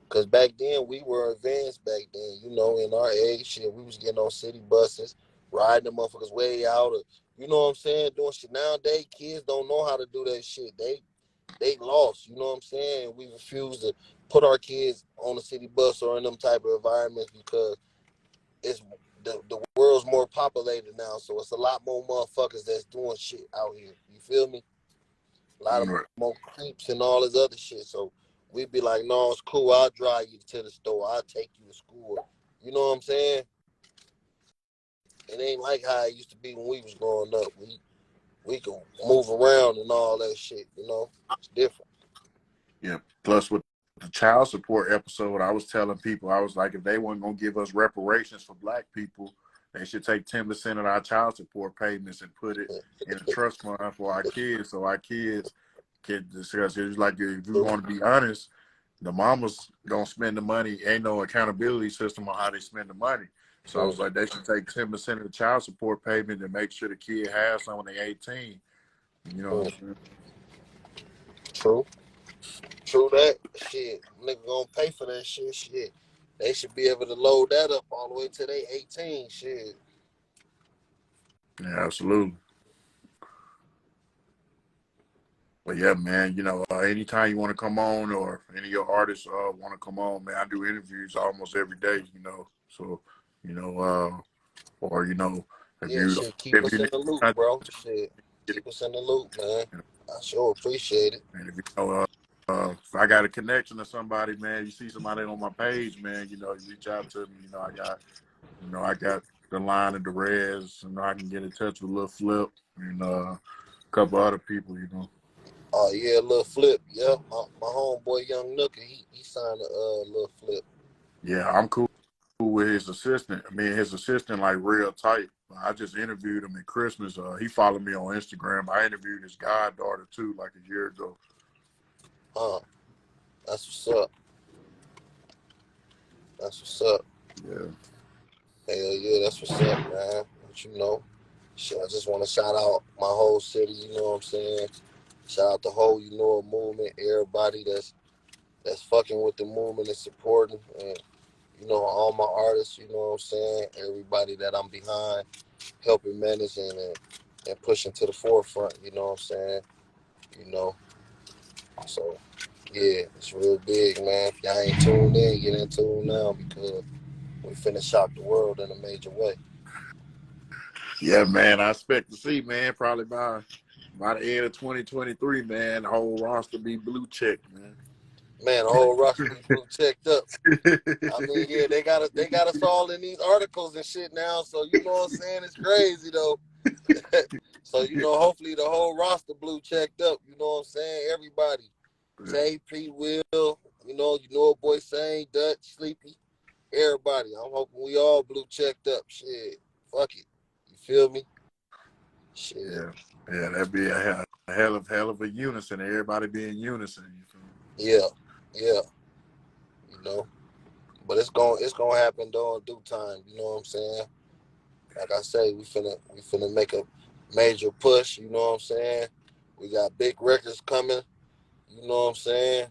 Because back then, we were advanced back then. You know, in our age, shit, we was getting on city buses, riding the motherfuckers way out. Or, you know what I'm saying? Doing shit. Nowadays, kids don't know how to do that shit. They lost. You know what I'm saying? We refuse to put our kids on a city bus or in them type of environments because it's the world's more populated now. So it's a lot more motherfuckers that's doing shit out here. You feel me? A lot of Right. more creeps and all this other shit. So we'd be like, no, it's cool. I'll drive you to the store. I'll take you to school. You know what I'm saying? It ain't like how it used to be when we was growing up. We could move around and all that shit. You know, it's different. Yeah. Plus, with the child support episode, I was telling people, I was like, if they weren't gonna give us reparations for Black people, they should take 10% of our child support payments and put it in a trust fund for our kids, so our kids can discuss it. It's like, if you want to be honest, the mama's gonna spend the money. Ain't no accountability system on how they spend the money. So I was like, they should take 10% of the child support payment and make sure the kid has some when they're 18. You know what I'm saying? True. True that. Shit. Nigga gonna pay for that shit. Shit. They should be able to load that up all the way to they 18. Shit. Yeah, absolutely. But yeah, man, anytime you want to come on or any of your artists want to come on, man, I do interviews almost every day, So, you know, or if Yeah, you shit. Keep if us you in need the loop, content, bro. Shit. Keep us in the loop, man. I sure appreciate it. and if if I got a connection to somebody, man, you see somebody on my page, man, you reach out to me. I got the line of the Reds, and I can get in touch with Lil Flip and a couple other people. Oh yeah, Lil Flip. Yeah, my homeboy Young Nooker, he signed a Lil Flip. Yeah, I'm cool with his assistant. I mean, his assistant like real tight. I just interviewed him at Christmas. He followed me on Instagram. I interviewed his goddaughter too, like a year ago. That's what's up. That's what's up. Yeah. Hell yeah, that's what's up, man. But shit, I just want to shout out my whole city. You know what I'm saying? Shout out the whole movement. Everybody that's fucking with the movement and supporting, and all my artists. You know what I'm saying? Everybody that I'm behind, helping managing and pushing to the forefront. You know what I'm saying? You know, so yeah, it's real big, man. If y'all ain't tuned in, get in tune now because we finna shock the world in a major way. Yeah, man. I expect to see, man, probably by the end of 2023, man, the whole roster be blue checked, man. Man, the whole roster be blue checked up. I mean, yeah, they got us all in these articles and shit now. So you know what I'm saying? It's crazy though. So hopefully the whole roster blue checked up. You know what I'm saying? Everybody, Tay, P, Will, a boy saying Dutch, Sleepy, everybody. I'm hoping we all blue checked up. Shit, fuck it. You feel me? Shit. Yeah, that'd be a hell of a unison. Everybody be in unison. You feel me? Yeah. But it's gonna happen though in due time. You know what I'm saying? Like I say, we finna make a major push. You know what I'm saying? We got big records coming. You know what I'm saying?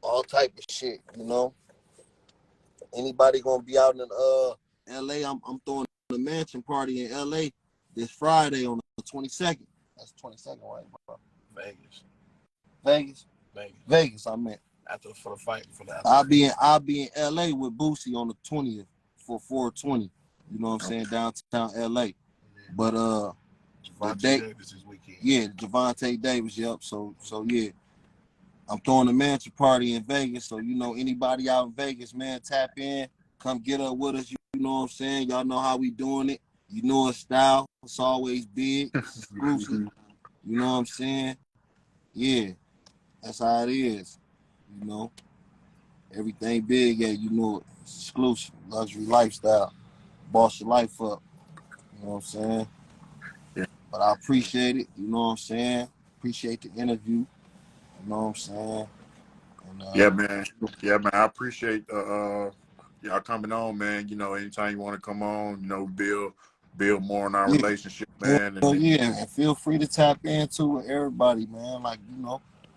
All type of shit. Anybody gonna be out in L.A.? I'm throwing a mansion party in L.A. this Friday on the 22nd. That's 22nd, right, bro? Vegas. Vegas. Vegas. I meant. For the fight for that. I'll be in L.A. with Boosie on the 20th for 420. You know what I'm saying? Downtown L.A. But Javante Davis this weekend. Yeah, Javante Davis. Yep. So yeah, I'm throwing a mansion party in Vegas. So anybody out in Vegas, man, tap in, come get up with us. You know what I'm saying? Y'all know how we doing it. You know it's style. It's always big. It's exclusive. You know what I'm saying? Yeah, that's how it is. Everything big, yeah, it's exclusive, luxury lifestyle. Boss your life up. You know what I'm saying? Yeah. But I appreciate it. You know what I'm saying? Appreciate the interview. You know what I'm saying? And, Yeah, man. Yeah, man. I appreciate y'all coming on, man. Anytime you want to come on, build more in our Yeah. relationship, Hell man. And yeah, and feel free to tap into everybody, man. Like,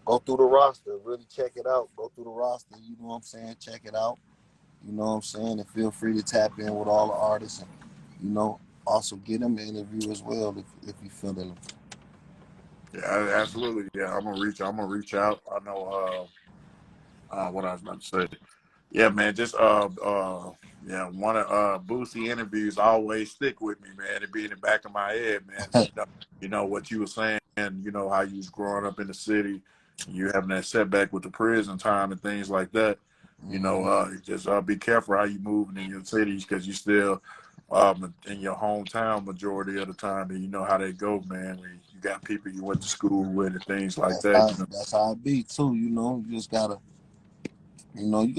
go through the roster, really check it out. Go through the roster, you know what I'm saying? Check it out. You know what I'm saying? And feel free to tap in with all the artists and, also get them an interview as well if you feel them. yeah, absolutely. Yeah, I'm gonna reach out. I know what I was about to say. Yeah, man. Just yeah. One of Boosie interviews always stick with me, man. It be in the back of my head, man. You know what you were saying. You know how you was growing up in the city, you having that setback with the prison time and things like that. You know, just be careful how you moving in your cities because you still in your hometown majority of the time, and you know how they go, man. When you got people you went to school with and things like that. You know. That's how it be too. You just gotta, you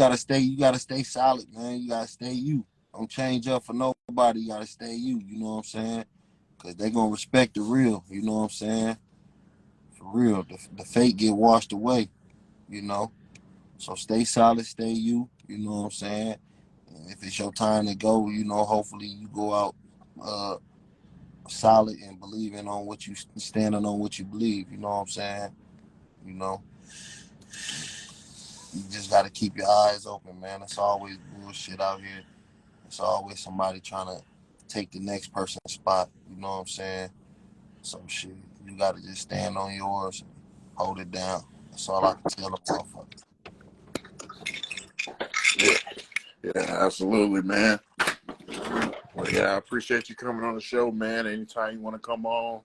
gotta stay solid, man. You gotta stay you. Don't change up for nobody. You gotta stay you. You know what I'm saying? Cause they gonna respect the real. You know what I'm saying? For real, the fake get washed away. You know. So stay solid, stay you. You know what I'm saying? And if it's your time to go, hopefully you go out solid and believing on what you standing on what you believe. You know what I'm saying? You know, you just got to keep your eyes open, man. It's always bullshit out here. It's always somebody trying to take the next person's spot. You know what I'm saying? So shit, you got to just stand on yours and hold it down. That's all I can tell a motherfucker. Yeah, yeah, absolutely, man. Well, yeah, I appreciate you coming on the show, man. Anytime you want to come on,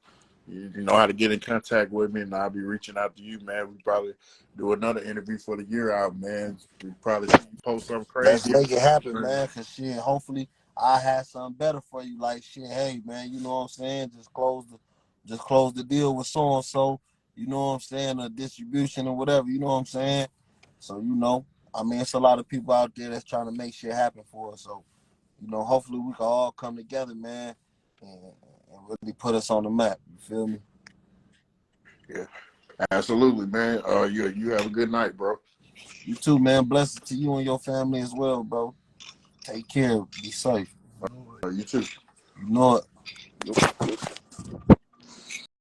you know how to get in contact with me, and I'll be reaching out to you, man. We probably do another interview for the year out, man. We probably see you post something Let's crazy. make it happen, man. Cause shit, hopefully I have something better for you. Like shit, hey man, you know what I'm saying? Just close the deal with so and so. You know what I'm saying? A distribution or whatever. You know what I'm saying? So I mean, it's a lot of people out there that's trying to make shit happen for us. So hopefully we can all come together, man, and really put us on the map. You feel me? Yeah, absolutely, man. You have a good night, bro. You too, man. Blessings to you and your family as well, bro. Take care. Be safe. You too. You know it.